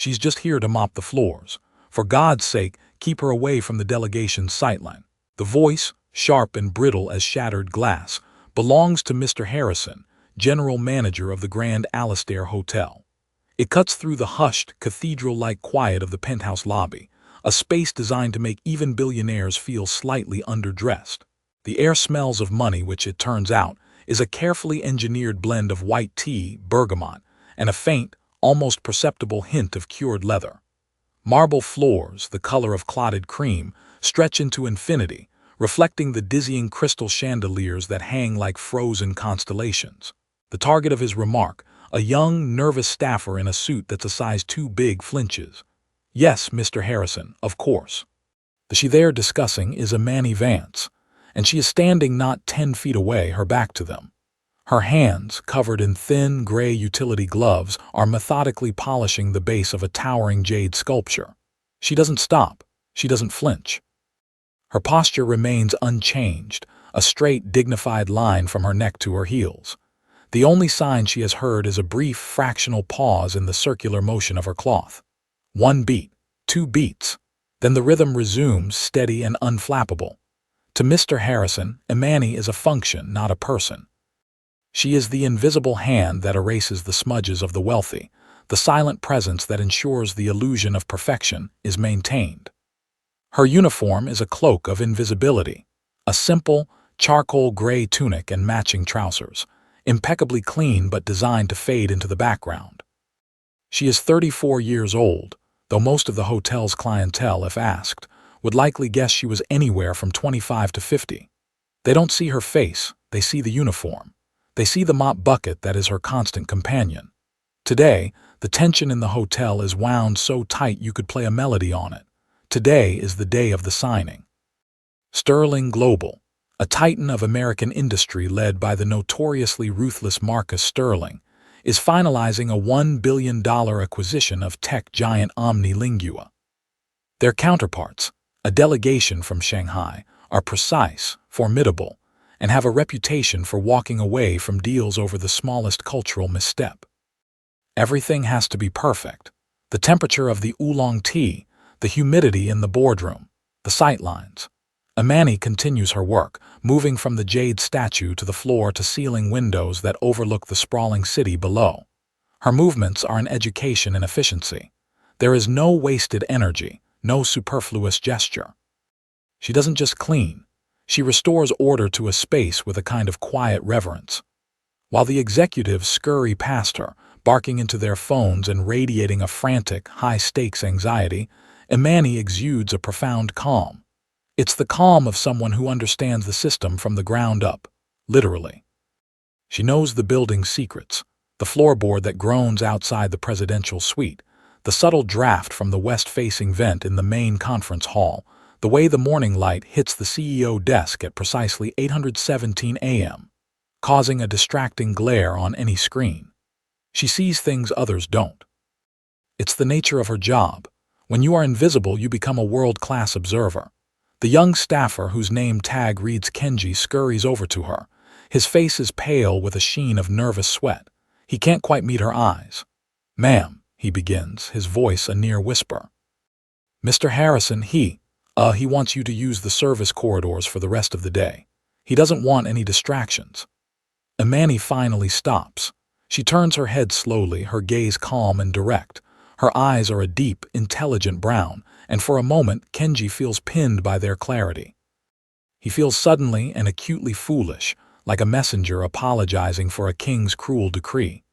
She's just here to mop the floors. For God's sake, keep her away from the delegation's sightline. The voice, sharp and brittle as shattered glass, belongs to Mr. Harrison, general manager of the Grand Alistair Hotel. It cuts through the hushed, cathedral-like quiet of the penthouse lobby, a space designed to make even billionaires feel slightly underdressed. The air smells of money, which, it turns out, is a carefully engineered blend of white tea, bergamot, and a faint, almost perceptible hint of cured leather. Marble floors, the color of clotted cream, stretch into infinity, reflecting the dizzying crystal chandeliers that hang like frozen constellations. The target of his remark, a young, nervous staffer in a suit that's a size too big, flinches. Yes, Mr. Harrison, of course. The she they're discussing is Amani Vance, and she is standing not 10 feet away, her back to them. Her hands, covered in thin, gray utility gloves, are methodically polishing the base of a towering jade sculpture. She doesn't stop. She doesn't flinch. Her posture remains unchanged, a straight, dignified line from her neck to her heels. The only sign she has heard is a brief, fractional pause in the circular motion of her cloth. 1 beat, 2 beats. Then the rhythm resumes, steady and unflappable. To Mr. Harrison, Amani is a function, not a person. She is the invisible hand that erases the smudges of the wealthy, the silent presence that ensures the illusion of perfection is maintained. Her uniform is a cloak of invisibility, a simple, charcoal gray tunic and matching trousers, impeccably clean but designed to fade into the background. She is 34 years old, though most of the hotel's clientele, if asked, would likely guess she was anywhere from 25 to 50. They don't see her face, they see the uniform. They see the mop bucket that is her constant companion. Today, the tension in the hotel is wound so tight you could play a melody on it. Today is the day of the signing. Sterling Global, a titan of American industry led by the notoriously ruthless Marcus Sterling, is finalizing a $1 billion acquisition of tech giant Omnilingua. Their counterparts, a delegation from Shanghai, are precise, formidable, and have a reputation for walking away from deals over the smallest cultural misstep. Everything has to be perfect. The temperature of the oolong tea, the humidity in the boardroom, the sightlines. Amani continues her work, moving from the jade statue to the floor-to-ceiling windows that overlook the sprawling city below. Her movements are an education in efficiency. There is no wasted energy, no superfluous gesture. She doesn't just clean. She restores order to a space with a kind of quiet reverence. While the executives scurry past her, barking into their phones and radiating a frantic, high-stakes anxiety, Amani exudes a profound calm. It's the calm of someone who understands the system from the ground up, literally. She knows the building's secrets, the floorboard that groans outside the presidential suite, the subtle draft from the west-facing vent in the main conference hall, the way the morning light hits the CEO desk at precisely 8:17 a.m., causing a distracting glare on any screen. She sees things others don't. It's the nature of her job. When you are invisible, you become a world-class observer. The young staffer, whose name tag reads Kenji, scurries over to her. His face is pale with a sheen of nervous sweat. He can't quite meet her eyes. "Ma'am," he begins, his voice a near whisper. "Mr. Harrison, he wants you to use the service corridors for the rest of the day. He doesn't want any distractions." Amani finally stops. She turns her head slowly, her gaze calm and direct. Her eyes are a deep, intelligent brown, and for a moment Kenji feels pinned by their clarity. He feels suddenly and acutely foolish, like a messenger apologizing for a king's cruel decree.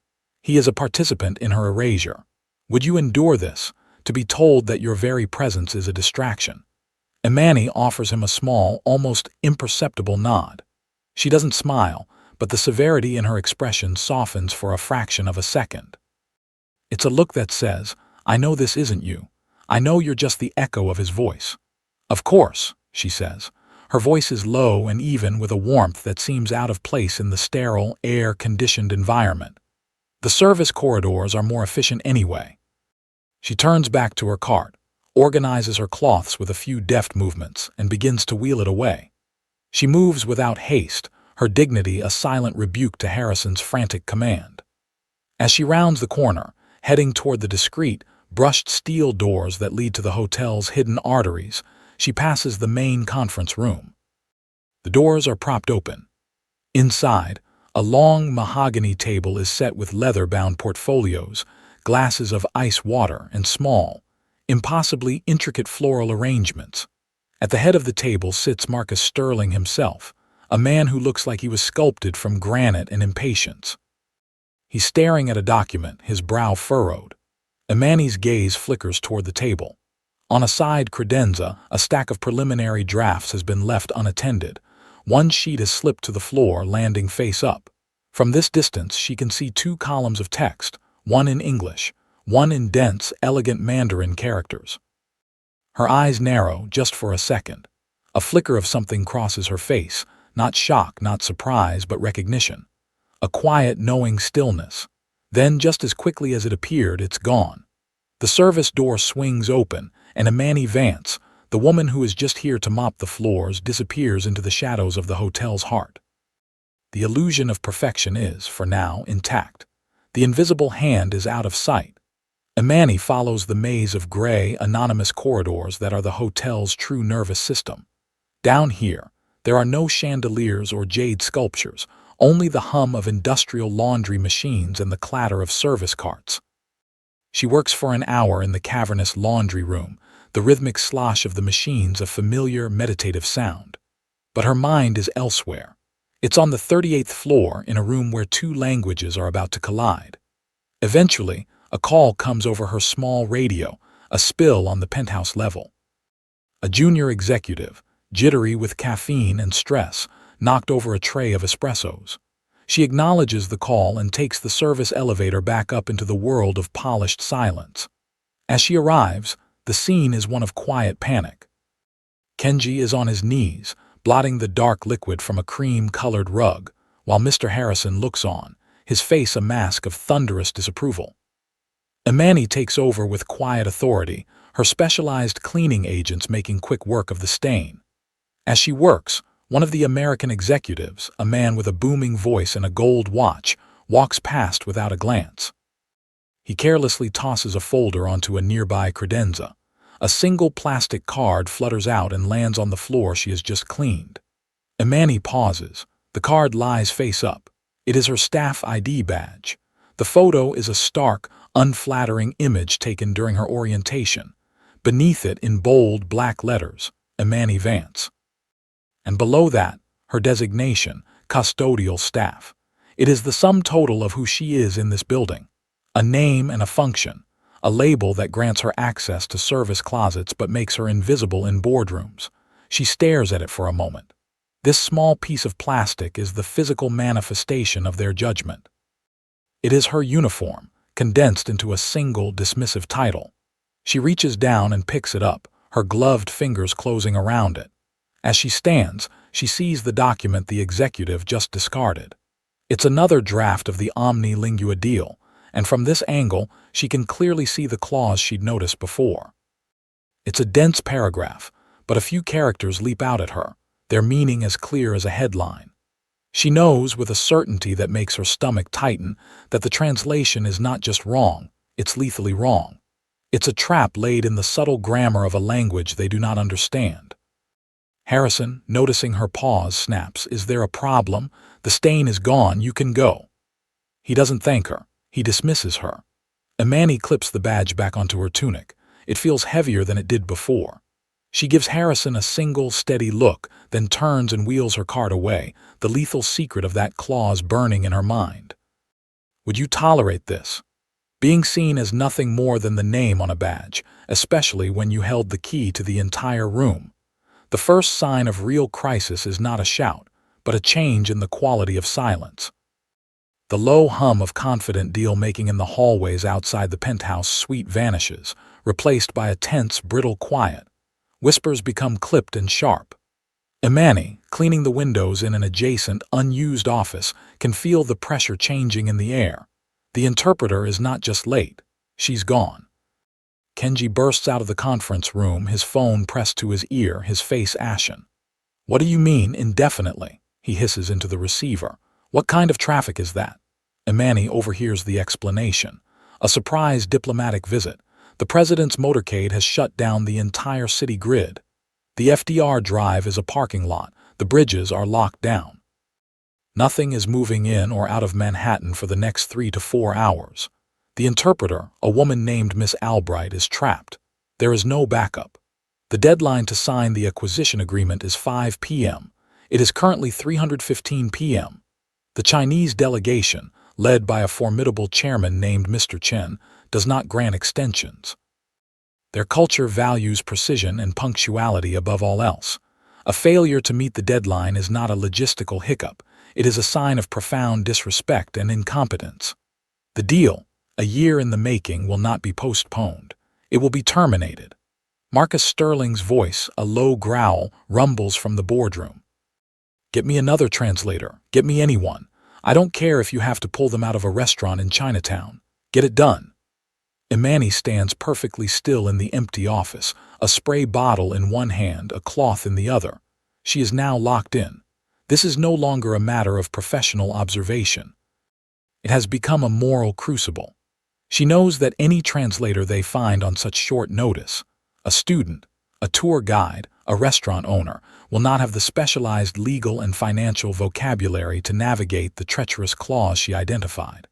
He is a participant in her erasure. Would you endure this, to be told that your very presence is a distraction? Amani offers him a small, almost imperceptible nod. She doesn't smile, but the severity in her expression softens for a fraction of a second. It's a look that says, "I know this isn't you. I know you're just the echo of his voice." "Of course," she says. Her voice is low and even, with a warmth that seems out of place in the sterile, air-conditioned environment. "The service corridors are more efficient anyway." She turns back to her cart, organizes her cloths with a few deft movements, and begins to wheel it away. She moves without haste, her dignity a silent rebuke to Harrison's frantic command. As she rounds the corner, heading toward the discreet, brushed steel doors that lead to the hotel's hidden arteries. She passes the main conference room. The doors are propped open. Inside, a long mahogany table is set with leather-bound portfolios, glasses of ice water, and small, impossibly intricate floral arrangements. At the head of the table sits Marcus Sterling himself, a man who looks like he was sculpted from granite and impatience. He's staring at a document, his brow furrowed. Imani's gaze flickers toward the table. On a side credenza, a stack of preliminary drafts has been left unattended. One sheet has slipped to the floor, landing face up. From this distance, she can see two columns of text, one in English, one in dense, elegant Mandarin characters. Her eyes narrow just for a second. A flicker of something crosses her face, not shock, not surprise, but recognition. A quiet, knowing stillness. Then, just as quickly as it appeared, it's gone. The service door swings open, and Imani Vance, the woman who is just here to mop the floors, disappears into the shadows of the hotel's heart. The illusion of perfection is, for now, intact. The invisible hand is out of sight. Imani follows the maze of gray, anonymous corridors that are the hotel's true nervous system. Down here, there are no chandeliers or jade sculptures, only the hum of industrial laundry machines and the clatter of service carts. She works for an hour in the cavernous laundry room, the rhythmic slosh of the machines a familiar, meditative sound. But her mind is elsewhere. It's on the 38th floor in a room where two languages are about to collide. Eventually, a call comes over her small radio, a spill on the penthouse level. A junior executive, jittery with caffeine and stress, knocked over a tray of espressos. She acknowledges the call and takes the service elevator back up into the world of polished silence. As she arrives, the scene is one of quiet panic. Kenji is on his knees, blotting the dark liquid from a cream-colored rug, while Mr. Harrison looks on, his face a mask of thunderous disapproval. Imani takes over with quiet authority, her specialized cleaning agents making quick work of the stain. As she works, one of the American executives, a man with a booming voice and a gold watch, walks past without a glance. He carelessly tosses a folder onto a nearby credenza. A single plastic card flutters out and lands on the floor she has just cleaned. Imani pauses. The card lies face up. It is her staff ID badge. The photo is a stark, unflattering image taken during her orientation. Beneath it, in bold black letters, Imani Vance. And below that, her designation, custodial staff. It is the sum total of who she is in this building. A name and a function. A label that grants her access to service closets but makes her invisible in boardrooms. She stares at it for a moment. This small piece of plastic is the physical manifestation of their judgment. It is her uniform, condensed into a single dismissive title. She reaches down and picks it up, her gloved fingers closing around it. As she stands, she sees the document the executive just discarded. It's another draft of the Omni Lingua deal, and from this angle, she can clearly see the clause she'd noticed before. It's a dense paragraph, but a few characters leap out at her, their meaning as clear as a headline. She knows with a certainty that makes her stomach tighten that the translation is not just wrong, it's lethally wrong. It's a trap laid in the subtle grammar of a language they do not understand. Harrison, noticing her pause, snaps, "Is there a problem? The stain is gone, you can go." He doesn't thank her. He dismisses her. Imani clips the badge back onto her tunic. It feels heavier than it did before. She gives Harrison a single, steady look, then turns and wheels her cart away, the lethal secret of that clause burning in her mind. Would you tolerate this? Being seen as nothing more than the name on a badge, especially when you held the key to the entire room. The first sign of real crisis is not a shout, but a change in the quality of silence. The low hum of confident deal-making in the hallways outside the penthouse suite vanishes, replaced by a tense, brittle quiet. Whispers become clipped and sharp. Imani, cleaning the windows in an adjacent, unused office, can feel the pressure changing in the air. The interpreter is not just late, she's gone. Kenji bursts out of the conference room, his phone pressed to his ear, his face ashen. "What do you mean, indefinitely?" he hisses into the receiver. "What kind of traffic is that?" Imani overhears the explanation. A surprise diplomatic visit. The president's motorcade has shut down the entire city grid. The FDR Drive is a parking lot. The bridges are locked down. Nothing is moving in or out of Manhattan for the next 3 to 4 hours. The interpreter, a woman named Miss Albright, is trapped. There is no backup. The deadline to sign the acquisition agreement is 5 p.m. It is currently 3:15 p.m. The Chinese delegation, led by a formidable chairman named Mr. Chen, does not grant extensions. Their culture values precision and punctuality above all else. A failure to meet the deadline is not a logistical hiccup. It is a sign of profound disrespect and incompetence. The deal, a year in the making, will not be postponed. It will be terminated. Marcus Sterling's voice, a low growl, rumbles from the boardroom. Get me another translator. Get me anyone. I don't care if you have to pull them out of a restaurant in Chinatown. Get it done. Imani stands perfectly still in the empty office, a spray bottle in one hand, a cloth in the other. She is now locked in. This is no longer a matter of professional observation. It has become a moral crucible. She knows that any translator they find on such short notice, a student, a tour guide, a restaurant owner, will not have the specialized legal and financial vocabulary to navigate the treacherous clause she identified.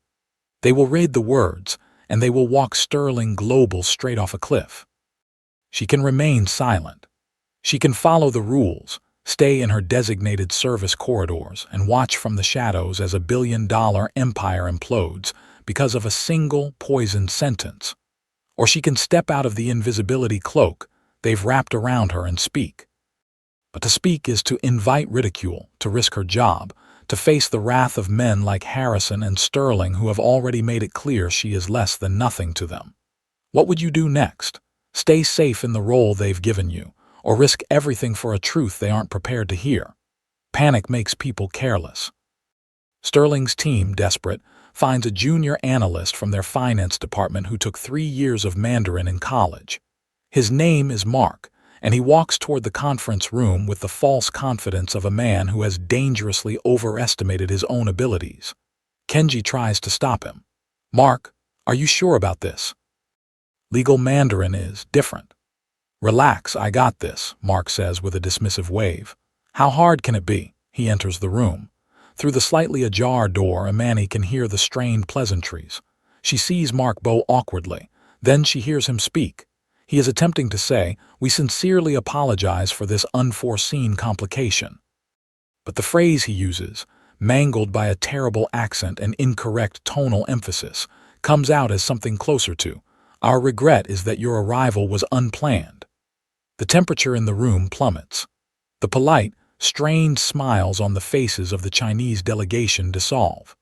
They will read the words, and they will walk Sterling Global straight off a cliff. She can remain silent. She can follow the rules, stay in her designated service corridors, and watch from the shadows as a billion-dollar empire implodes because of a single poisoned sentence. Or she can step out of the invisibility cloak they've wrapped around her and speak. But to speak is to invite ridicule, to risk her job, to face the wrath of men like Harrison and Sterling who have already made it clear she is less than nothing to them. What would you do next? Stay safe in the role they've given you, or risk everything for a truth they aren't prepared to hear? Panic makes people careless. Sterling's team, desperate, finds a junior analyst from their finance department who took 3 years of Mandarin in college. His name is Mark, and he walks toward the conference room with the false confidence of a man who has dangerously overestimated his own abilities. Kenji tries to stop him. Mark, are you sure about this? Legal Mandarin is different. Relax, I got this, Mark says with a dismissive wave. How hard can it be? He enters the room. Through the slightly ajar door, Imani can hear the strained pleasantries. She sees Mark bow awkwardly. Then she hears him speak. He is attempting to say, "We sincerely apologize for this unforeseen complication." But the phrase he uses, mangled by a terrible accent and incorrect tonal emphasis, comes out as something closer to, "Our regret is that your arrival was unplanned." The temperature in the room plummets. The polite, strained smiles on the faces of the Chinese delegation dissolve.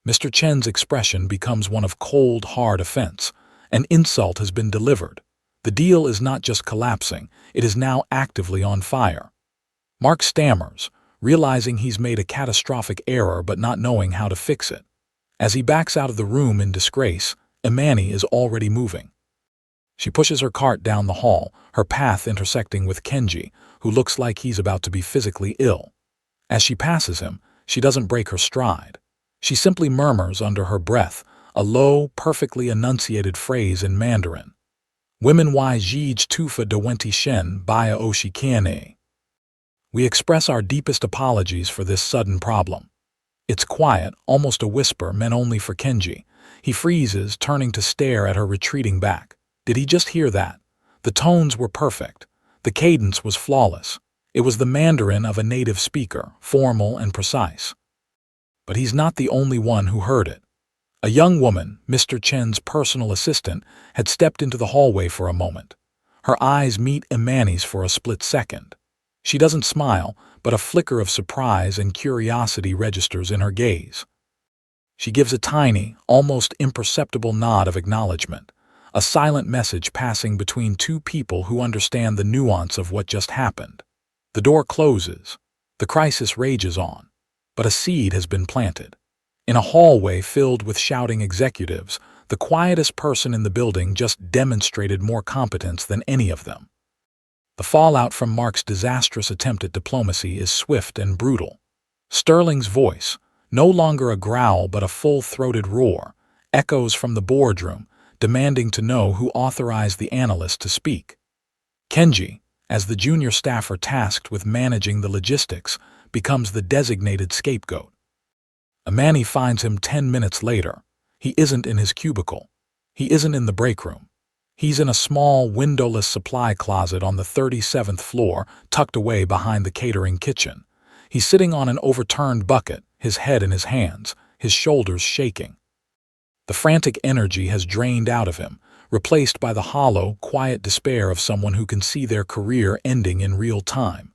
Mr. Chen's expression becomes one of cold, hard offense. An insult has been delivered. The deal is not just collapsing, it is now actively on fire. Mark stammers, realizing he's made a catastrophic error but not knowing how to fix it. As he backs out of the room in disgrace, Imani is already moving. She pushes her cart down the hall, her path intersecting with Kenji, who looks like he's about to be physically ill. As she passes him, she doesn't break her stride. She simply murmurs under her breath, a low, perfectly enunciated phrase in Mandarin. Women y jij tufa de wenti shen bia oshikane. We express our deepest apologies for this sudden problem. It's quiet, almost a whisper, meant only for Kenji. He freezes, turning to stare at her retreating back. Did he just hear that? The tones were perfect. The cadence was flawless. It was the Mandarin of a native speaker, formal and precise. But he's not the only one who heard it. A young woman, Mr. Chen's personal assistant, had stepped into the hallway for a moment. Her eyes meet Imani's for a split second. She doesn't smile, but a flicker of surprise and curiosity registers in her gaze. She gives a tiny, almost imperceptible nod of acknowledgement, a silent message passing between two people who understand the nuance of what just happened. The door closes. The crisis rages on. But a seed has been planted. In a hallway filled with shouting executives, the quietest person in the building just demonstrated more competence than any of them. The fallout from Mark's disastrous attempt at diplomacy is swift and brutal. Sterling's voice, no longer a growl but a full-throated roar, echoes from the boardroom, demanding to know who authorized the analyst to speak. Kenji, as the junior staffer tasked with managing the logistics, becomes the designated scapegoat. Amani finds him 10 minutes later. He isn't in his cubicle. He isn't in the break room. He's in a small, windowless supply closet on the 37th floor, tucked away behind the catering kitchen. He's sitting on an overturned bucket, his head in his hands, his shoulders shaking. The frantic energy has drained out of him, replaced by the hollow, quiet despair of someone who can see their career ending in real time.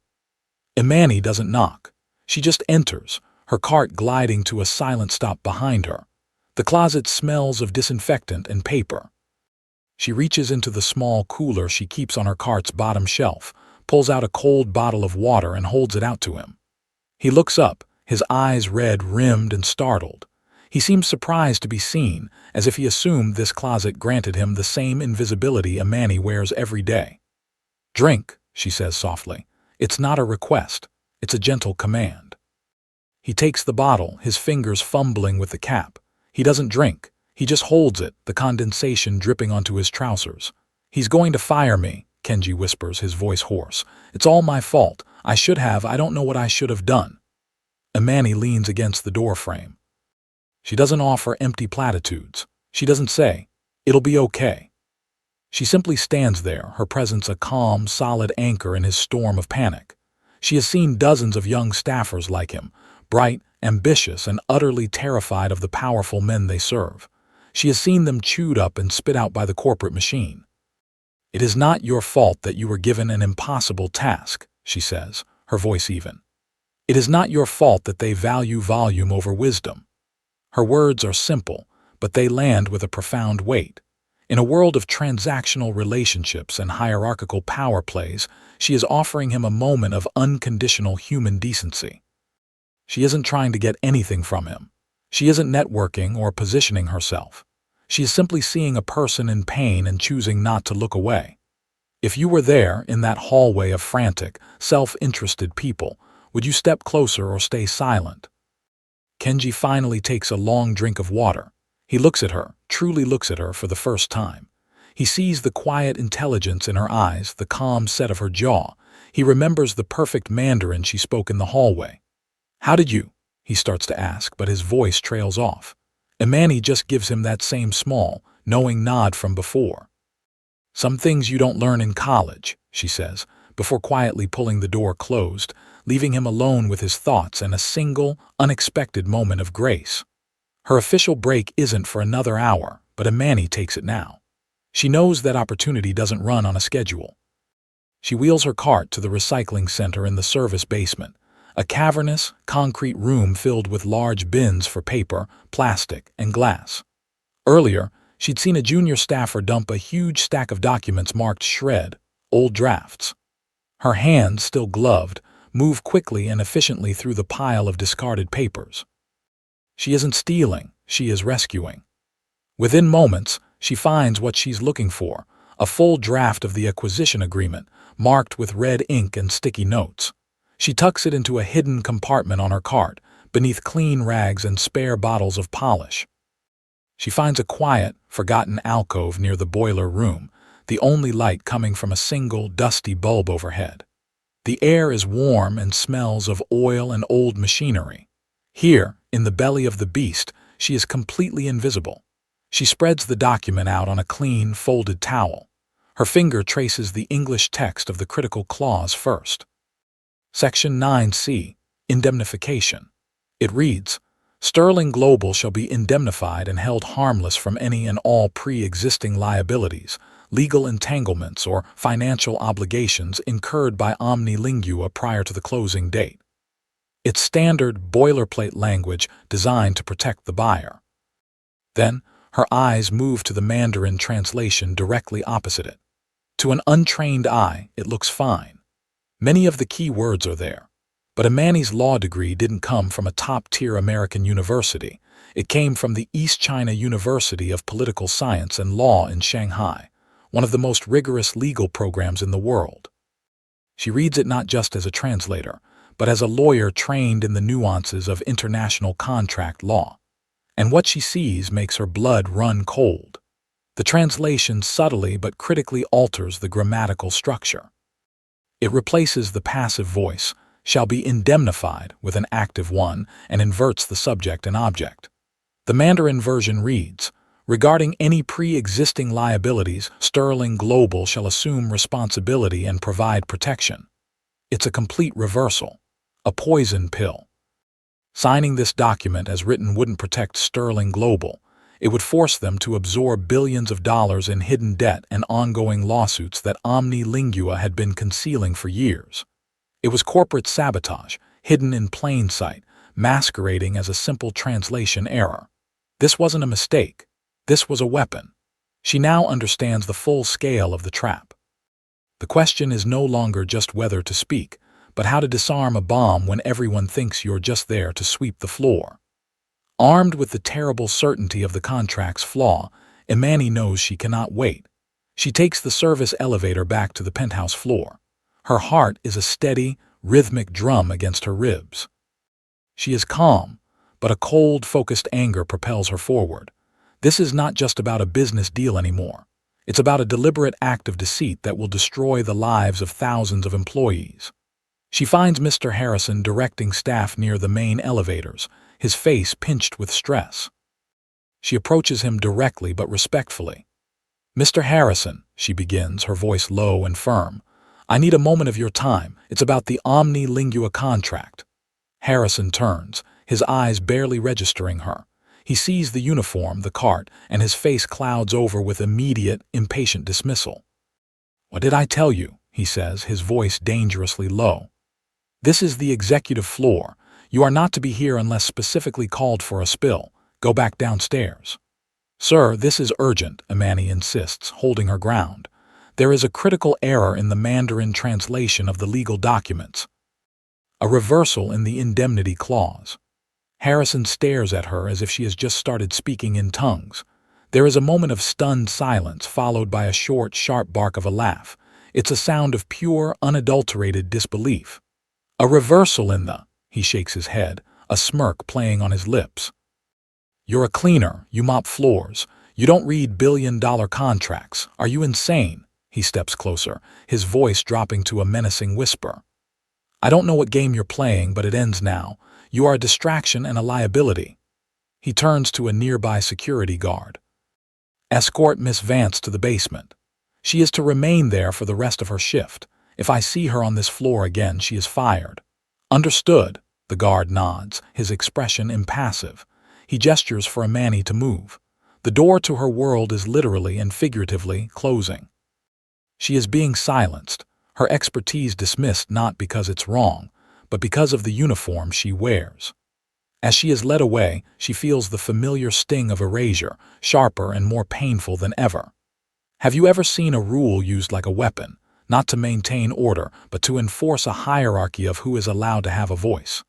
Amani doesn't knock. She just enters, her cart gliding to a silent stop behind her. The closet smells of disinfectant and paper. She reaches into the small cooler she keeps on her cart's bottom shelf, pulls out a cold bottle of water and holds it out to him. He looks up, his eyes red-rimmed and startled. He seems surprised to be seen, as if he assumed this closet granted him the same invisibility Amani wears every day. "Drink," she says softly. "It's not a request. It's a gentle command." He takes the bottle, his fingers fumbling with the cap. He doesn't drink. He just holds it, the condensation dripping onto his trousers. "He's going to fire me," Kenji whispers, his voice hoarse. "It's all my fault. I don't know what I should have done." Amani leans against the door frame. She doesn't offer empty platitudes. She doesn't say, "It'll be okay." She simply stands there, her presence a calm, solid anchor in his storm of panic. She has seen dozens of young staffers like him, bright, ambitious, and utterly terrified of the powerful men they serve. She has seen them chewed up and spit out by the corporate machine. "It is not your fault that you were given an impossible task," she says, her voice even. "It is not your fault that they value volume over wisdom." Her words are simple, but they land with a profound weight. In a world of transactional relationships and hierarchical power plays, she is offering him a moment of unconditional human decency. She isn't trying to get anything from him. She isn't networking or positioning herself. She is simply seeing a person in pain and choosing not to look away. If you were there in that hallway of frantic, self-interested people, would you step closer or stay silent? Kenji finally takes a long drink of water. He looks at her, truly looks at her for the first time. He sees the quiet intelligence in her eyes, the calm set of her jaw. He remembers the perfect Mandarin she spoke in the hallway. "How did you?" he starts to ask, but his voice trails off. Amani just gives him that same small, knowing nod from before. "Some things you don't learn in college," she says, before quietly pulling the door closed, leaving him alone with his thoughts and a single, unexpected moment of grace. Her official break isn't for another hour, but Amani takes it now. She knows that opportunity doesn't run on a schedule. She wheels her cart to the recycling center in the service basement, a cavernous, concrete room filled with large bins for paper, plastic, and glass. Earlier, she'd seen a junior staffer dump a huge stack of documents marked shred, old drafts. Her hands, still gloved, move quickly and efficiently through the pile of discarded papers. She isn't stealing, she is rescuing. Within moments, she finds what she's looking for, a full draft of the acquisition agreement, marked with red ink and sticky notes. She tucks it into a hidden compartment on her cart, beneath clean rags and spare bottles of polish. She finds a quiet, forgotten alcove near the boiler room, the only light coming from a single, dusty bulb overhead. The air is warm and smells of oil and old machinery. Here, in the belly of the beast, she is completely invisible. She spreads the document out on a clean, folded towel. Her finger traces the English text of the critical clause first. Section 9C, Indemnification. It reads, "Sterling Global shall be indemnified and held harmless from any and all pre-existing liabilities, legal entanglements, or financial obligations incurred by Omni Lingua prior to the closing date." It's standard boilerplate language designed to protect the buyer. Then, her eyes move to the Mandarin translation directly opposite it. To an untrained eye, it looks fine. Many of the key words are there. But Amani's law degree didn't come from a top-tier American university. It came from the East China University of Political Science and Law in Shanghai, one of the most rigorous legal programs in the world. She reads it not just as a translator, but as a lawyer trained in the nuances of international contract law. And what she sees makes her blood run cold. The translation subtly but critically alters the grammatical structure. It replaces the passive voice, shall be indemnified, with an active one and inverts the subject and object. The Mandarin version reads, regarding any pre-existing liabilities, Sterling Global shall assume responsibility and provide protection. It's a complete reversal, a poison pill. Signing this document as written wouldn't protect Sterling Global. It would force them to absorb billions of dollars in hidden debt and ongoing lawsuits that Omni Lingua had been concealing for years. It was corporate sabotage, hidden in plain sight, masquerading as a simple translation error. This wasn't a mistake. This was a weapon. She now understands the full scale of the trap. The question is no longer just whether to speak, but how to disarm a bomb when everyone thinks you're just there to sweep the floor. Armed with the terrible certainty of the contract's flaw, Imani knows she cannot wait. She takes the service elevator back to the penthouse floor. Her heart is a steady, rhythmic drum against her ribs. She is calm, but a cold, focused anger propels her forward. This is not just about a business deal anymore. It's about a deliberate act of deceit that will destroy the lives of thousands of employees. She finds Mr. Harrison directing staff near the main elevators, his face pinched with stress. She approaches him directly but respectfully. "Mr. Harrison," she begins, her voice low and firm, "I need a moment of your time. It's about the Omni Lingua contract." Harrison turns, his eyes barely registering her. He sees the uniform, the cart, and his face clouds over with immediate, impatient dismissal. "What did I tell you?" he says, his voice dangerously low. "This is the executive floor. You are not to be here unless specifically called for a spill. Go back downstairs." "Sir, this is urgent," Imani insists, holding her ground. "There is a critical error in the Mandarin translation of the legal documents. A reversal in the indemnity clause." Harrison stares at her as if she has just started speaking in tongues. There is a moment of stunned silence, followed by a short, sharp bark of a laugh. It's a sound of pure, unadulterated disbelief. "A reversal in the—" he shakes his head, a smirk playing on his lips. "You're a cleaner, you mop floors. You don't read billion-dollar contracts. Are you insane?" He steps closer, his voice dropping to a menacing whisper. "I don't know what game you're playing, but it ends now. You are a distraction and a liability." He turns to a nearby security guard. "Escort Miss Vance to the basement. She is to remain there for the rest of her shift. If I see her on this floor again, she is fired." "Understood." The guard nods, his expression impassive. He gestures for Imani to move. The door to her world is literally and figuratively closing. She is being silenced, her expertise dismissed not because it's wrong, but because of the uniform she wears. As she is led away, she feels the familiar sting of erasure, sharper and more painful than ever. Have you ever seen a rule used like a weapon, not to maintain order, but to enforce a hierarchy of who is allowed to have a voice?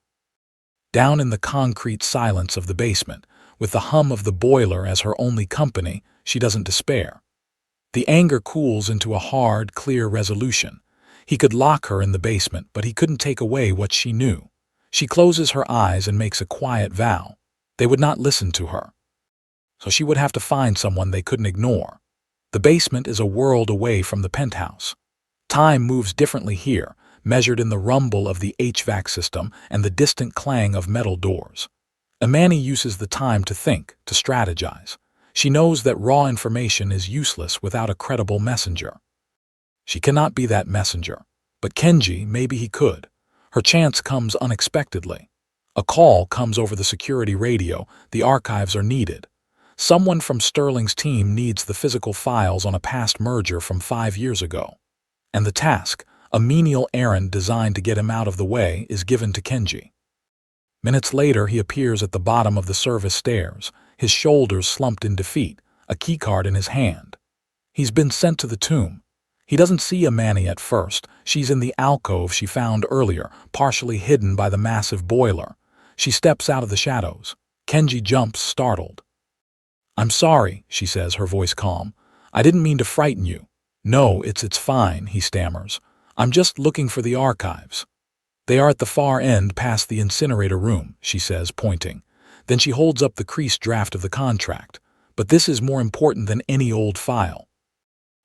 Down in the concrete silence of the basement, with the hum of the boiler as her only company, she doesn't despair. The anger cools into a hard, clear resolution. He could lock her in the basement, but he couldn't take away what she knew. She closes her eyes and makes a quiet vow. They would not listen to her. So she would have to find someone they couldn't ignore. The basement is a world away from the penthouse. Time moves differently here, measured in the rumble of the HVAC system and the distant clang of metal doors. Imani uses the time to think, to strategize. She knows that raw information is useless without a credible messenger. She cannot be that messenger. But Kenji, maybe he could. Her chance comes unexpectedly. A call comes over the security radio. The archives are needed. Someone from Sterling's team needs the physical files on a past merger from 5 years ago. And the task, a menial errand designed to get him out of the way, is given to Kenji. Minutes later, he appears at the bottom of the service stairs, his shoulders slumped in defeat, a keycard in his hand. He's been sent to the tomb. He doesn't see Imani at first. She's in the alcove she found earlier, partially hidden by the massive boiler. She steps out of the shadows. Kenji jumps, startled. "I'm sorry," she says, her voice calm. "I didn't mean to frighten you." "No, it's fine," he stammers. "I'm just looking for the archives." "They are at the far end past the incinerator room," she says, pointing. Then she holds up the creased draft of the contract. but this is more important than any old file.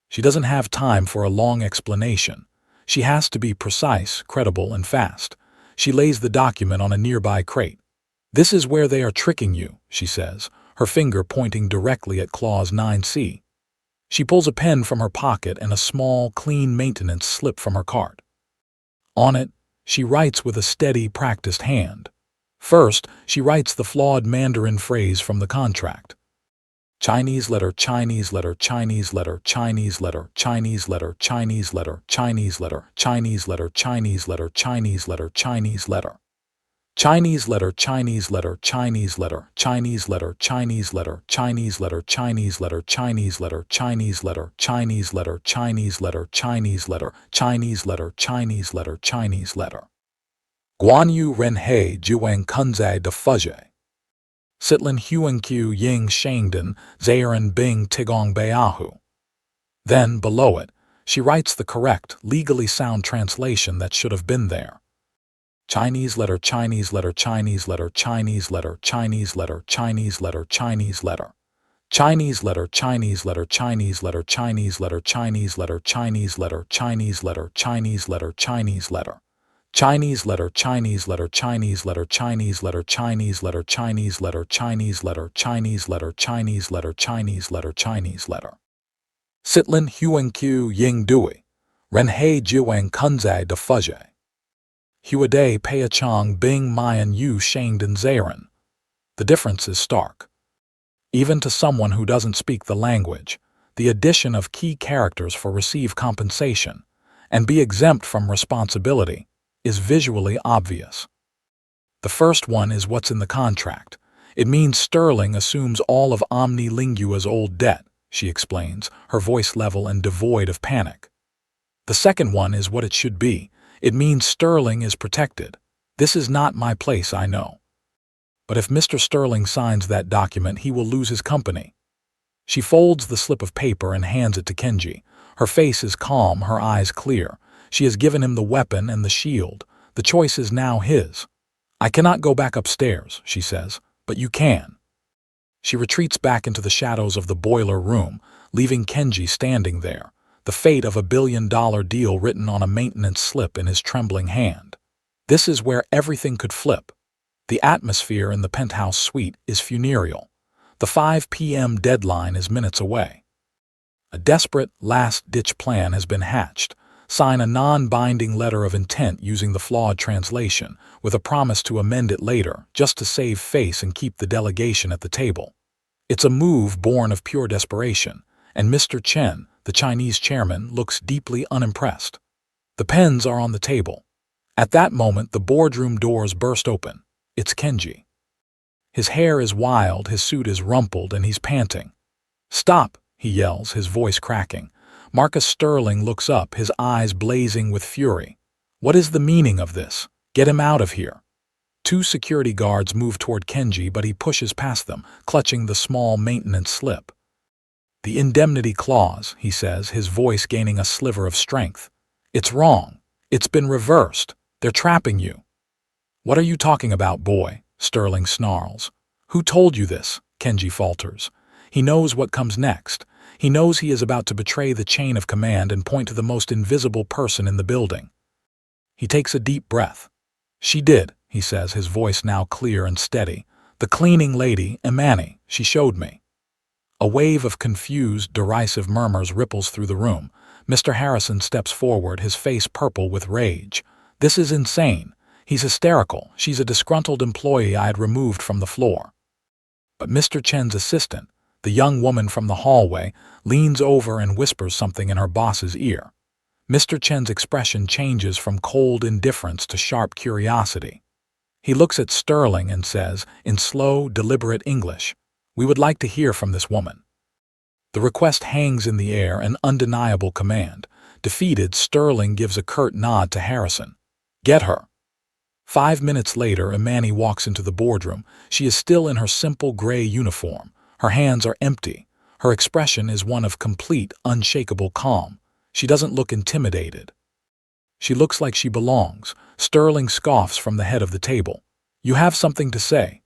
She doesn't have time for a long explanation. She has to be precise, credible, and fast. She lays the document on a nearby crate. "This is where they are tricking you," she says, her finger pointing directly at Clause 9C. She pulls a pen from her pocket and a small, clean maintenance slip from her cart. On it, she writes with a steady, practiced hand. First, she writes the flawed Mandarin phrase from the contract. Chinese letter, Chinese letter, Chinese letter, Chinese letter, Chinese letter, Chinese letter, Chinese letter, Chinese letter, Chinese letter, Chinese letter, Chinese letter. Chinese letter, Chinese letter, Chinese letter, Chinese letter, Chinese letter, Chinese letter, Chinese letter, Chinese letter, Chinese letter, Chinese letter, Chinese letter, Chinese letter, Chinese letter, Chinese letter, Chinese letter. Guan yu ren hei juang kunzai de fuzhe. Sitlin huang qiu ying shangden zairan bing tigong baiahu. Then, below it, she writes the correct, legally sound translation that should have been there. Chinese letter, Chinese letter, Chinese letter, Chinese letter, Chinese letter, Chinese letter, Chinese letter. Chinese letter, Chinese letter, Chinese letter, Chinese letter, Chinese letter, Chinese letter, Chinese letter, Chinese letter, Chinese letter. Chinese letter, Chinese letter, Chinese letter, Chinese letter, Chinese letter, Chinese letter, Chinese letter, Chinese letter, Chinese letter, Chinese letter, Chinese letter. Sitlin huang qiu ying dui. Ren hei jiwang kunzai de fuzhe. Huade pei chang bing mayan yu shangden zairan. The difference is stark. Even to someone who doesn't speak the language, the addition of key characters for receive compensation and be exempt from responsibility is visually obvious. The first one is what's in the contract. It means Sterling assumes all of Omnilingua's old debt, she explains, her voice level and devoid of panic. The second one is what it should be. It means Sterling is protected. This is not my place, I know. But if Mr. Sterling signs that document, he will lose his company. She folds the slip of paper and hands it to Kenji. Her face is calm, her eyes clear. She has given him the weapon and the shield. The choice is now his. "I cannot go back upstairs," she says, "but you can." She retreats back into the shadows of the boiler room, leaving Kenji standing there, the fate of $1 billion deal written on a maintenance slip in his trembling hand. This is where everything could flip. The atmosphere in the penthouse suite is funereal. The 5 p.m. deadline is minutes away. A desperate, last-ditch plan has been hatched. Sign a non-binding letter of intent using the flawed translation, with a promise to amend it later, just to save face and keep the delegation at the table. It's a move born of pure desperation, and Mr. Chen, the Chinese chairman, looks deeply unimpressed. The pens are on the table. At that moment, the boardroom doors burst open. It's Kenji. His hair is wild, his suit is rumpled, and he's panting. "Stop!" he yells, his voice cracking. Marcus Sterling looks up, his eyes blazing with fury. "What is the meaning of this? Get him out of here." 2 security guards move toward Kenji, but he pushes past them, clutching the small maintenance slip. "The indemnity clause," he says, his voice gaining a sliver of strength. "It's wrong. It's been reversed. They're trapping you." "What are you talking about, boy?" Sterling snarls. "Who told you this?" Kenji falters. He knows what comes next. He knows he is about to betray the chain of command and point to the most invisible person in the building. He takes a deep breath. "She did," he says, his voice now clear and steady. "The cleaning lady, Imani, she showed me." A wave of confused, derisive murmurs ripples through the room. Mr. Harrison steps forward, his face purple with rage. "This is insane. He's hysterical. She's a disgruntled employee I had removed from the floor." But Mr. Chen's assistant, the young woman from the hallway, leans over and whispers something in her boss's ear. Mr. Chen's expression changes from cold indifference to sharp curiosity. He looks at Sterling and says, in slow, deliberate English, "We would like to hear from this woman." The request hangs in the air, an undeniable command. Defeated, Sterling gives a curt nod to Harrison. "Get her." 5 minutes later, Imani walks into the boardroom. She is still in her simple gray uniform. Her hands are empty. Her expression is one of complete, unshakable calm. She doesn't look intimidated. She looks like she belongs. Sterling scoffs from the head of the table. "You have something to say?"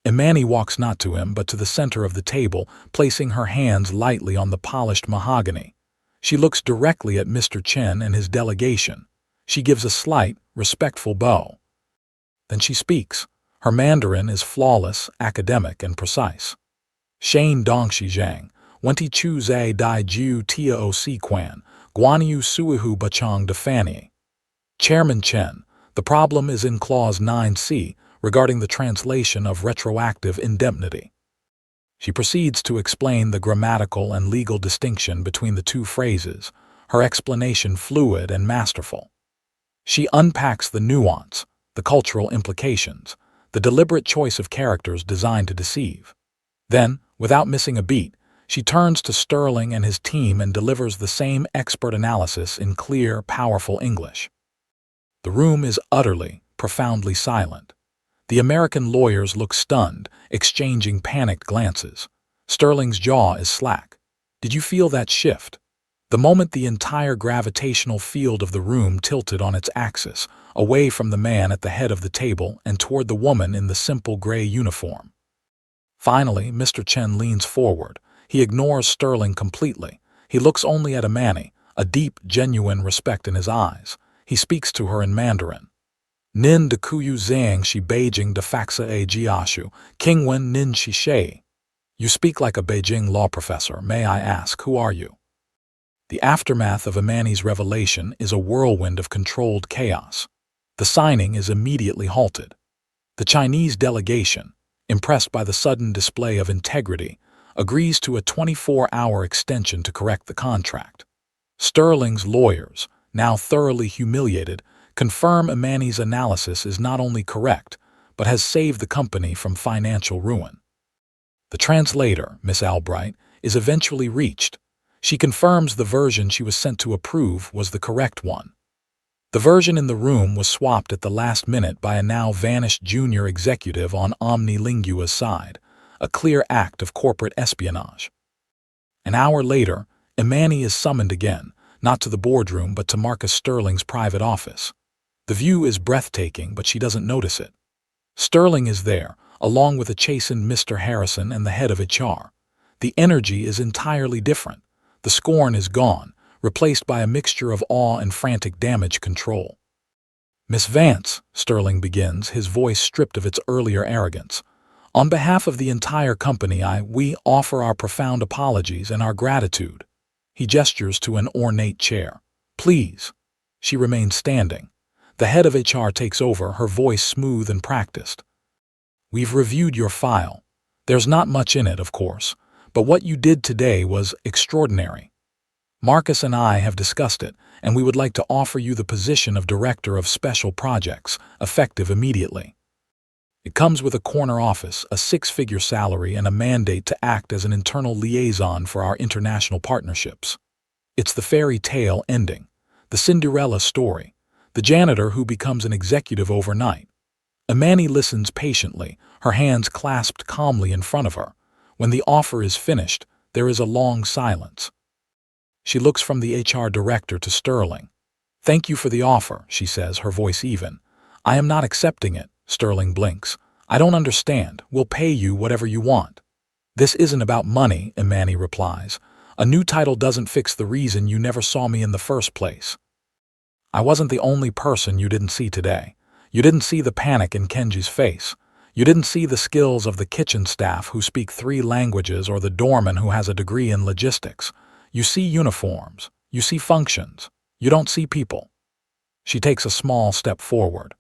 Imani walks not to him but to the center of the table, placing her hands lightly on the polished mahogany. She looks directly at Mr. Chen and his delegation. She gives a slight, respectful bow. Then she speaks. Her Mandarin is flawless, academic, and precise. Shane Dongshi Zhang, Wenti Chu Zai Dai Jiu Tia O Si Quan, Guanyu Suihu Bachang De Fanny. Chairman Chen, the problem is in Clause 9C, regarding the translation of retroactive indemnity. She proceeds to explain the grammatical and legal distinction between the two phrases, her explanation fluid and masterful. She unpacks the nuance, the cultural implications, the deliberate choice of characters designed to deceive. Then, without missing a beat, she turns to Sterling and his team and delivers the same expert analysis in clear, powerful English. The room is utterly, profoundly silent. The American lawyers look stunned, exchanging panicked glances. Sterling's jaw is slack. Did you feel that shift? The moment the entire gravitational field of the room tilted on its axis, away from the man at the head of the table and toward the woman in the simple gray uniform. Finally, Mr. Chen leans forward. He ignores Sterling completely. He looks only at Imani, a deep, genuine respect in his eyes. He speaks to her in Mandarin. Nin de kuyu zhang shi Beijing de faxa a jiashu, Kingwen nin shi shei. You speak like a Beijing law professor. May I ask, who are you? The aftermath of Imani's revelation is a whirlwind of controlled chaos. The signing is immediately halted. The Chinese delegation, impressed by the sudden display of integrity, agrees to a 24-hour extension to correct the contract. Sterling's lawyers, now thoroughly humiliated, confirm Imani's analysis is not only correct, but has saved the company from financial ruin. The translator, Miss Albright, is eventually reached. She confirms the version she was sent to approve was the correct one. The version in the room was swapped at the last minute by a now vanished junior executive on Omnilingua's side, a clear act of corporate espionage. An hour later, Imani is summoned again, not to the boardroom but to Marcus Sterling's private office. The view is breathtaking, but she doesn't notice it. Sterling is there, along with a chastened Mr. Harrison and the head of HR. The energy is entirely different. The scorn is gone, replaced by a mixture of awe and frantic damage control. Miss Vance, Sterling begins, his voice stripped of its earlier arrogance. On behalf of the entire company, we offer our profound apologies and our gratitude. He gestures to an ornate chair. Please. She remains standing. The head of HR takes over, her voice smooth and practiced. We've reviewed your file. There's not much in it, of course, but what you did today was extraordinary. Marcus and I have discussed it, and we would like to offer you the position of Director of Special Projects, effective immediately. It comes with a corner office, a six-figure salary, and a mandate to act as an internal liaison for our international partnerships. It's the fairy tale ending, the Cinderella story, the janitor who becomes an executive overnight. Imani listens patiently, her hands clasped calmly in front of her. When the offer is finished, there is a long silence. She looks from the HR director to Sterling. Thank you for the offer, she says, her voice even. I am not accepting it, Sterling blinks. I don't understand. We'll pay you whatever you want. This isn't about money, Imani replies. A new title doesn't fix the reason you never saw me in the first place. I wasn't the only person you didn't see today. You didn't see the panic in Kenji's face. You didn't see the skills of the kitchen staff who speak 3 languages or the doorman who has a degree in logistics. You see uniforms. You see functions. You don't see people. She takes a small step forward.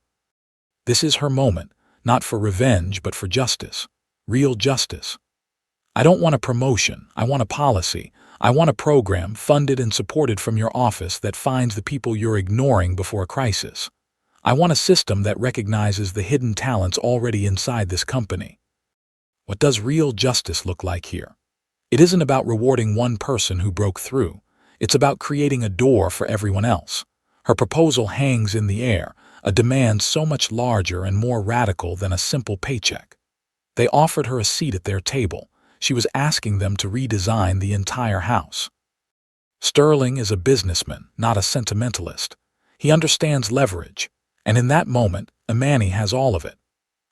This is her moment, not for revenge but for justice. Real justice. I don't want a promotion. I want a policy. I want a program funded and supported from your office that finds the people you're ignoring before a crisis. I want a system that recognizes the hidden talents already inside this company. What does real justice look like here? It isn't about rewarding one person who broke through. It's about creating a door for everyone else. Her proposal hangs in the air, a demand so much larger and more radical than a simple paycheck. They offered her a seat at their table. She was asking them to redesign the entire house. Sterling is a businessman, not a sentimentalist. He understands leverage. And in that moment, Imani has all of it.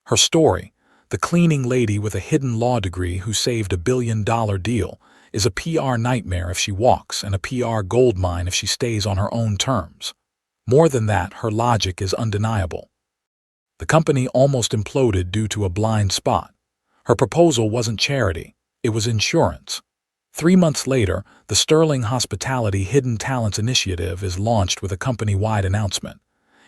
Her story, The cleaning lady with a hidden law degree who saved a $1 billion deal is a PR nightmare if she walks and a PR goldmine if she stays on her own terms. More than that, her logic is undeniable. The company almost imploded due to a blind spot. Her proposal wasn't charity, it was insurance. 3 months later, the Sterling Hospitality Hidden Talents Initiative is launched with a company-wide announcement.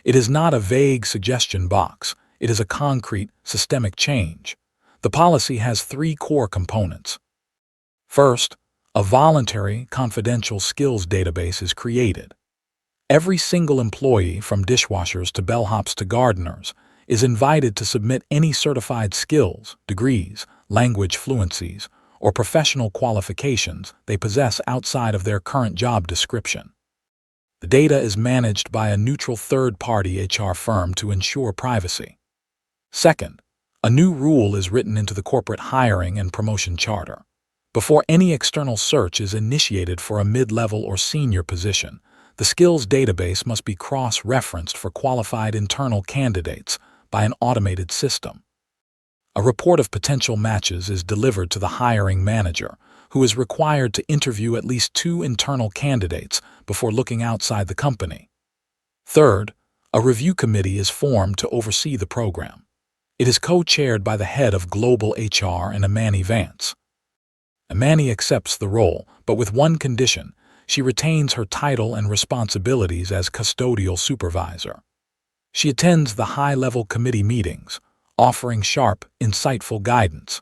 It is not a vague suggestion box, it is a concrete, systemic change. The policy has 3 core components. First, a voluntary, confidential skills database is created. Every single employee, from dishwashers to bellhops to gardeners, is invited to submit any certified skills, degrees, language fluencies, or professional qualifications they possess outside of their current job description. The data is managed by a neutral third-party HR firm to ensure privacy. Second, a new rule is written into the corporate hiring and promotion charter. Before any external search is initiated for a mid-level or senior position, the skills database must be cross-referenced for qualified internal candidates by an automated system. A report of potential matches is delivered to the hiring manager, who is required to interview at least 2 internal candidates before looking outside the company. Third, a review committee is formed to oversee the program. It is co-chaired by the head of Global HR and Amani Vance. Amani accepts the role, but with one condition: she retains her title and responsibilities as custodial supervisor. She attends the high-level committee meetings, offering sharp, insightful guidance.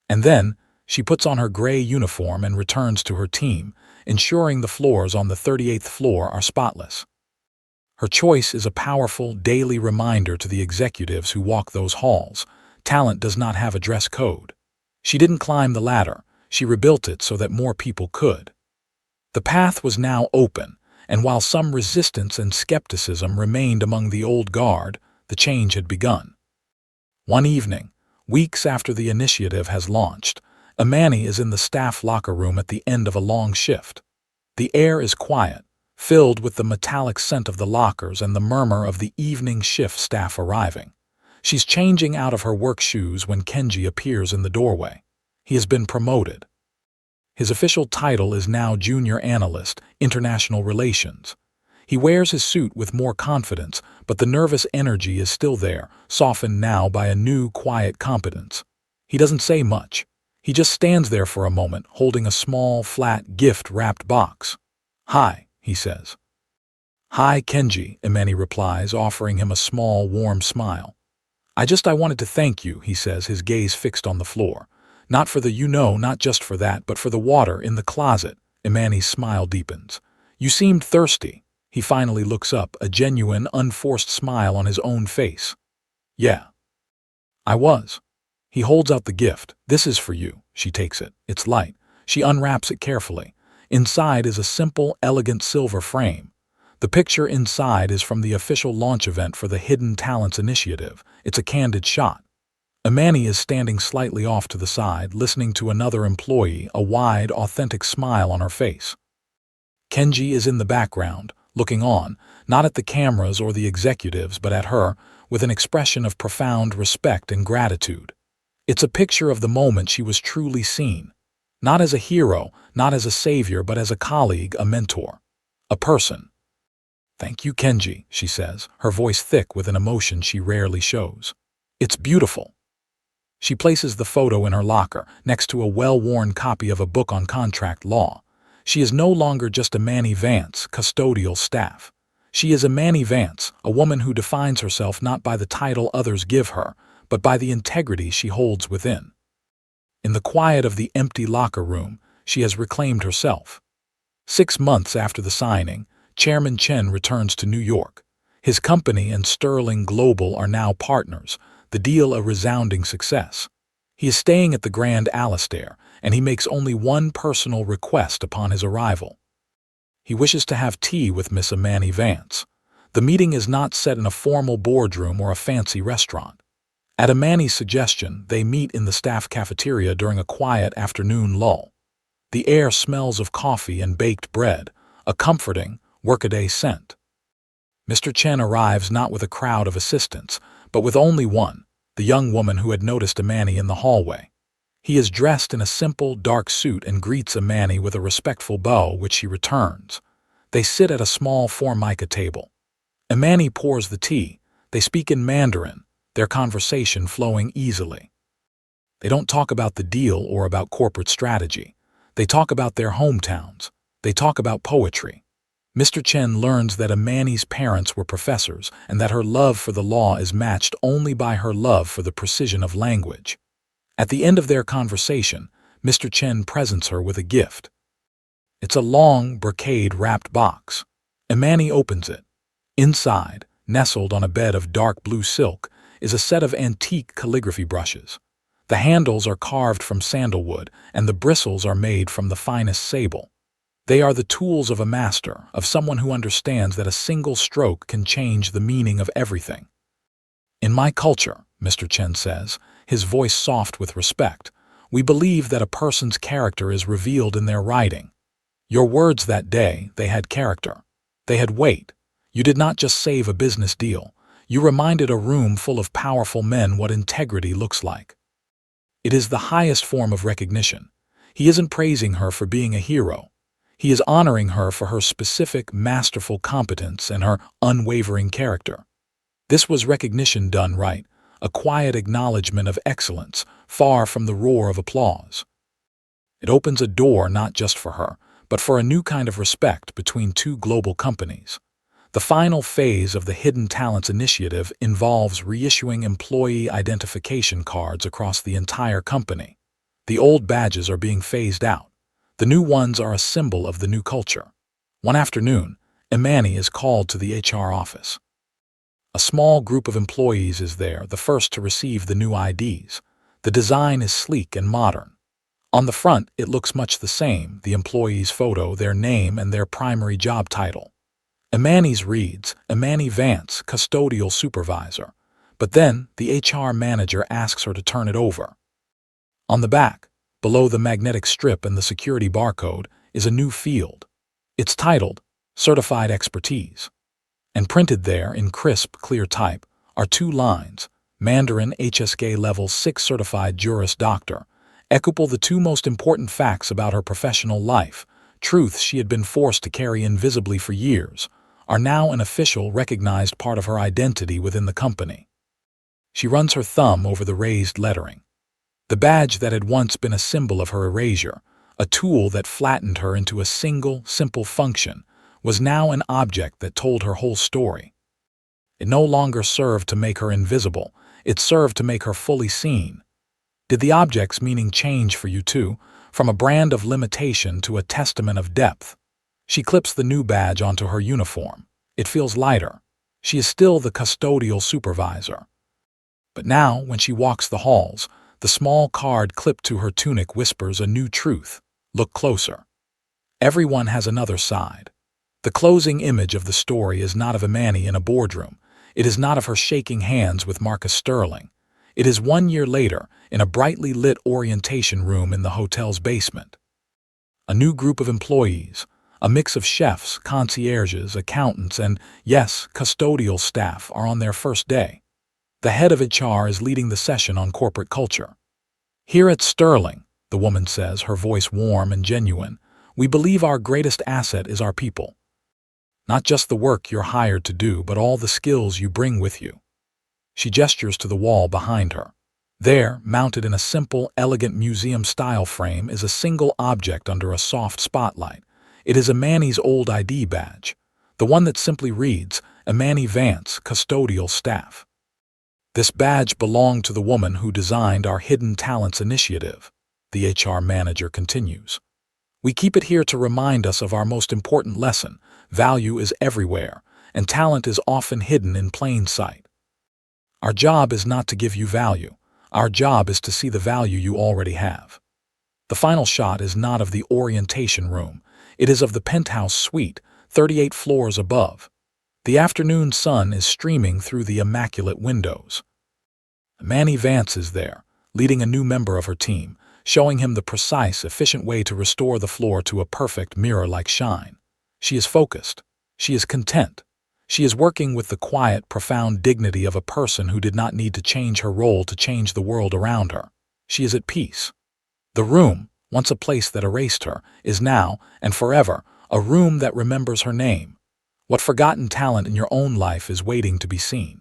And then, she puts on her gray uniform and returns to her team, ensuring the floors on the 38th floor are spotless. Her choice is a powerful, daily reminder to the executives who walk those halls: talent does not have a dress code. She didn't climb the ladder, she rebuilt it so that more people could. The path was now open, and while some resistance and skepticism remained among the old guard, the change had begun. One evening, weeks after the initiative has launched, Amani is in the staff locker room at the end of a long shift. The air is quiet, filled with the metallic scent of the lockers and the murmur of the evening shift staff arriving. She's changing out of her work shoes when Kenji appears in the doorway. He has been promoted. His official title is now Junior Analyst, International Relations. He wears his suit with more confidence, but the nervous energy is still there, softened now by a new, quiet competence. He doesn't say much. He just stands there for a moment, holding a small, flat, gift-wrapped box. "Hi," he says. "Hi, Kenji," Amani replies, offering him a small, warm smile. I wanted to thank you," he says, his gaze fixed on the floor. "Not for the not just for that, but for the water in the closet." Amani's smile deepens. "You seemed thirsty." He finally looks up, a genuine, unforced smile on his own face. "Yeah, I was." He holds out the gift. "This is for you." She takes it. It's light. She unwraps it carefully. Inside is a simple, elegant silver frame. The picture inside is from the official launch event for the Hidden Talents Initiative. It's a candid shot. Amani is standing slightly off to the side, listening to another employee, a wide, authentic smile on her face. Kenji is in the background, looking on, not at the cameras or the executives, but at her, with an expression of profound respect and gratitude. It's a picture of the moment she was truly seen. Not as a hero, not as a savior, but as a colleague, a mentor, a person. "Thank you, Kenji," she says, her voice thick with an emotion she rarely shows. "It's beautiful." She places the photo in her locker, next to a well-worn copy of a book on contract law. She is no longer just Amani Vance, custodial staff. She is Amani Vance, a woman who defines herself not by the title others give her, but by the integrity she holds within. In the quiet of the empty locker room, she has reclaimed herself. 6 months after the signing, Chairman Chen returns to New York. His company and Sterling Global are now partners, the deal a resounding success. He is staying at the Grand Alistair, and he makes only one personal request upon his arrival. He wishes to have tea with Miss Amani Vance. The meeting is not set in a formal boardroom or a fancy restaurant. At Amani's suggestion, they meet in the staff cafeteria during a quiet afternoon lull. The air smells of coffee and baked bread, a comforting, workaday scent. Mr. Chen arrives not with a crowd of assistants, but with only one, the young woman who had noticed Amani in the hallway. He is dressed in a simple, dark suit and greets Amani with a respectful bow, which she returns. They sit at a small formica table. Amani pours the tea. They speak in Mandarin, their conversation flowing easily. They don't talk about the deal or about corporate strategy. They talk about their hometowns. They talk about poetry. Mr. Chen learns that Amani's parents were professors and that her love for the law is matched only by her love for the precision of language. At the end of their conversation, Mr. Chen presents her with a gift. It's a long, brocade-wrapped box. Amani opens it. Inside, nestled on a bed of dark blue silk, is a set of antique calligraphy brushes. The handles are carved from sandalwood, and the bristles are made from the finest sable. They are the tools of a master, of someone who understands that a single stroke can change the meaning of everything. In my culture, Mr. Chen says, his voice soft with respect, we believe that a person's character is revealed in their writing. Your words that day, they had character. They had weight. You did not just save a business deal. You reminded a room full of powerful men what integrity looks like. It is the highest form of recognition. He isn't praising her for being a hero. He is honoring her for her specific, masterful competence and her unwavering character. This was recognition done right, a quiet acknowledgement of excellence, far from the roar of applause. It opens a door not just for her, but for a new kind of respect between two global companies. The final phase of the Hidden Talents Initiative involves reissuing employee identification cards across the entire company. The old badges are being phased out. The new ones are a symbol of the new culture. One afternoon, Amani is called to the HR office. A small group of employees is there, the first to receive the new IDs. The design is sleek and modern. On the front, it looks much the same, the employee's photo, their name, and their primary job title. Amani's reads, Amani Vance, Custodial Supervisor. But then, the HR manager asks her to turn it over. On the back, below the magnetic strip and the security barcode, is a new field. It's titled, Certified Expertise. And printed there, in crisp, clear type, are two lines, Mandarin HSK Level 6 Certified Juris Doctor, equable the two most important facts about her professional life, truths she had been forced to carry invisibly for years, are now an official, recognized part of her identity within the company. She runs her thumb over the raised lettering. The badge that had once been a symbol of her erasure, a tool that flattened her into a single, simple function, was now an object that told her whole story. It no longer served to make her invisible, it served to make her fully seen. Did the object's meaning change for you too, from a brand of limitation to a testament of depth? She clips the new badge onto her uniform. It feels lighter. She is still the custodial supervisor. But now, when she walks the halls, the small card clipped to her tunic whispers a new truth. Look closer. Everyone has another side. The closing image of the story is not of Amani in a boardroom. It is not of her shaking hands with Marcus Sterling. It is 1 year later, in a brightly lit orientation room in the hotel's basement. A new group of employees, a mix of chefs, concierges, accountants, and, yes, custodial staff are on their first day. The head of HR is leading the session on corporate culture. Here at Sterling, the woman says, her voice warm and genuine, we believe our greatest asset is our people. Not just the work you're hired to do, but all the skills you bring with you. She gestures to the wall behind her. There, mounted in a simple, elegant museum-style frame, is a single object under a soft spotlight. It is Amani's old ID badge, the one that simply reads, Amani Vance, Custodial Staff. This badge belonged to the woman who designed our Hidden Talents Initiative, the HR manager continues. We keep it here to remind us of our most important lesson: value is everywhere, and talent is often hidden in plain sight. Our job is not to give you value. Our job is to see the value you already have. The final shot is not of the orientation room. It is of the penthouse suite, 38 floors above. The afternoon sun is streaming through the immaculate windows. Amani Vance is there, leading a new member of her team, showing him the precise, efficient way to restore the floor to a perfect mirror-like shine. She is focused. She is content. She is working with the quiet, profound dignity of a person who did not need to change her role to change the world around her. She is at peace. The room, once a place that erased her, is now, and forever, a room that remembers her name. What forgotten talent in your own life is waiting to be seen?